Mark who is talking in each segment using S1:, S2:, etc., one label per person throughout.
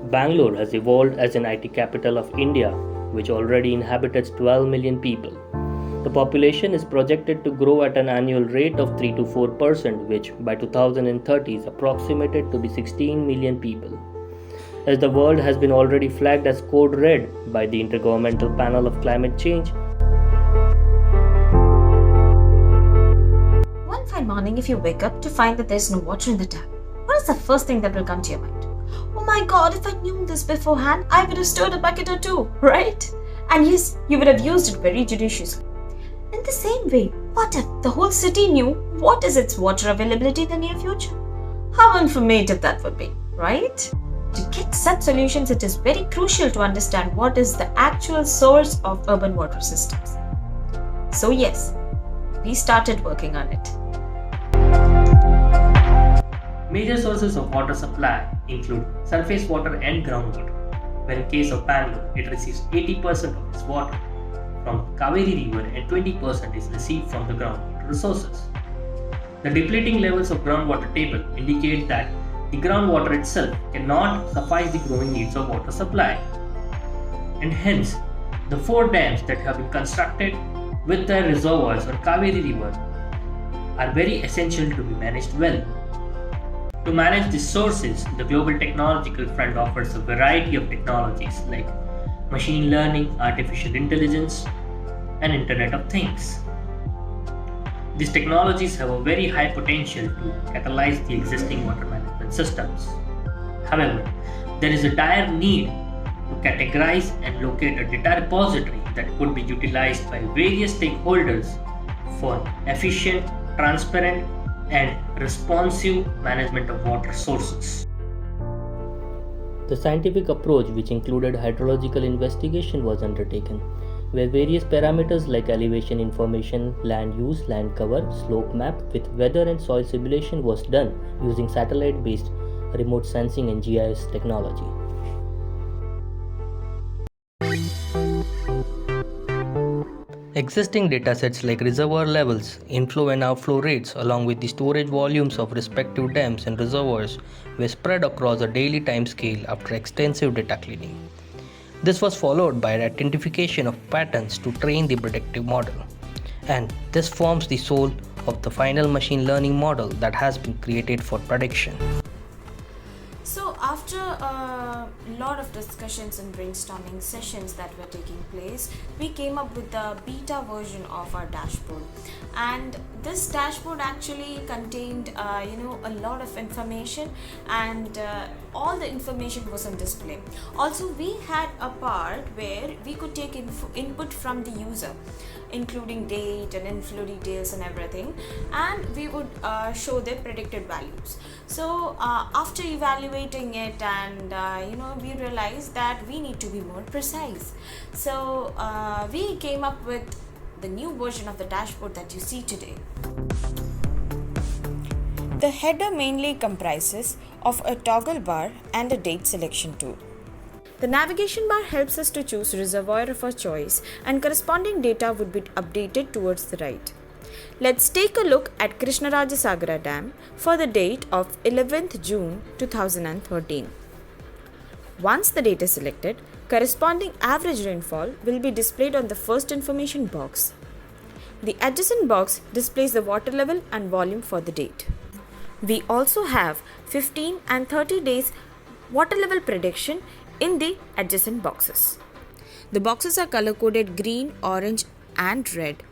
S1: Bangalore has evolved as an IT capital of India, which already inhabits 12 million people. The population is projected to grow at an annual rate of 3 to 4%, which by 2030 is approximated to be 16 million people. As the world has been already flagged as code red by the Intergovernmental Panel of Climate Change.
S2: One fine morning, if you wake up to find that there's no water in the tap, what is the first thing that will come to your mind? Oh my god, if I knew this beforehand, I would have stored a bucket or two, right? And yes, you would have used it very judiciously. In the same way, what if the whole city knew what is its water availability in the near future? How informative that would be, right? To get such solutions, it is very crucial to understand what is the actual source of urban water systems. So yes, we started working on it.
S1: Major sources of water supply include surface water and groundwater, where in case of Bangalore, it receives 80% of its water from Kaveri River and 20% is received from the groundwater resources. The depleting levels of groundwater table indicate that the groundwater itself cannot suffice the growing needs of water supply. And hence, the 4 dams that have been constructed with their reservoirs on Kaveri River are very essential to be managed well. To manage these sources, the Global Technological Front offers a variety of technologies like machine learning, artificial intelligence, and Internet of Things. These technologies have a very high potential to catalyze the existing water management systems. However, there is a dire need to categorize and locate a data repository that could be utilized by various stakeholders for efficient, transparent, and responsive management of water sources. The scientific approach, which included hydrological investigation, was undertaken, where various parameters like elevation information, land use, land cover, slope map with weather and soil simulation was done using satellite-based remote sensing and GIS technology. Existing datasets like reservoir levels, inflow and outflow rates, along with the storage volumes of respective dams and reservoirs were spread across a daily time scale after extensive data cleaning. This was followed by identification of patterns to train the predictive model, and this forms the soul of the final machine learning model that has been created for prediction.
S2: So after a lot of discussions and brainstorming sessions that were taking place, we came up with the beta version of our dashboard, and this dashboard actually contained a lot of information, and all the information was on display. Also, we had a part where we could take input from the user, including date and inflow details and everything, and we would show their predicted values. So after evaluating it, and we realized that we need to be more precise. So we came up with the new version of the dashboard that you see today. The header mainly comprises of a toggle bar and a date selection tool. The navigation bar helps us to choose reservoir of our choice, and corresponding data would be updated towards the right. Let's take a look at Krishnarajasagara Dam for the date of 11th June 2013. Once the date is selected, corresponding average rainfall will be displayed on the first information box. The adjacent box displays the water level and volume for the date. We also have 15 and 30 days water level prediction in the adjacent boxes. The boxes are color coded green, orange, and red,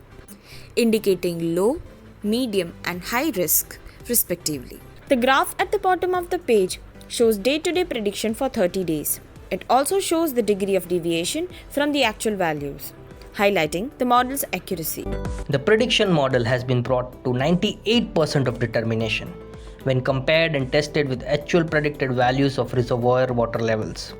S2: indicating low, medium, and high risk respectively. The graph at the bottom of the page shows day-to-day prediction for 30 days. It also shows the degree of deviation from the actual values, highlighting the model's accuracy.
S1: The prediction model has been brought to 98% of determination when compared and tested with actual predicted values of reservoir water levels,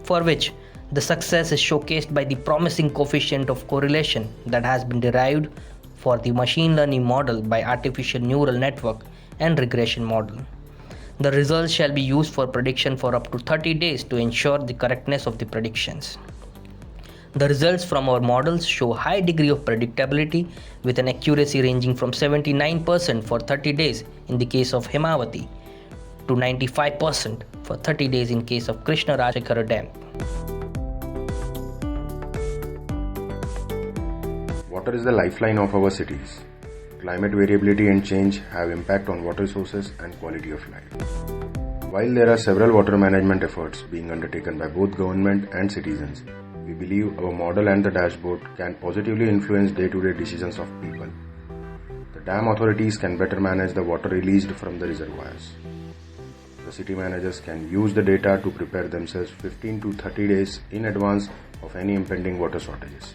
S1: for which the success is showcased by the promising coefficient of correlation that has been derived for the machine learning model by artificial neural network and regression model. The results shall be used for prediction for up to 30 days to ensure the correctness of the predictions. The results from our models show high degree of predictability with an accuracy ranging from 79% for 30 days in the case of Himavati to 95% for 30 days in case of Krishna Rajashekara Dam.
S3: Water is the lifeline of our cities. Climate variability and change have impact on water sources and quality of life. While there are several water management efforts being undertaken by both government and citizens, we believe our model and the dashboard can positively influence day-to-day decisions of people. The dam authorities can better manage the water released from the reservoirs. The city managers can use the data to prepare themselves 15 to 30 days in advance of any impending water shortages.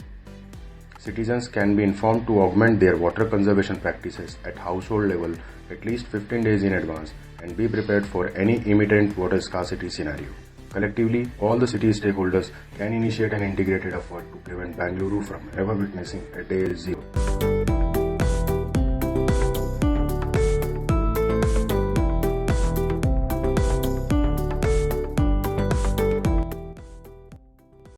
S3: Citizens can be informed to augment their water conservation practices at household level at least 15 days in advance and be prepared for any imminent water scarcity scenario. Collectively, all the city stakeholders can initiate an integrated effort to prevent Bengaluru from ever witnessing a day zero.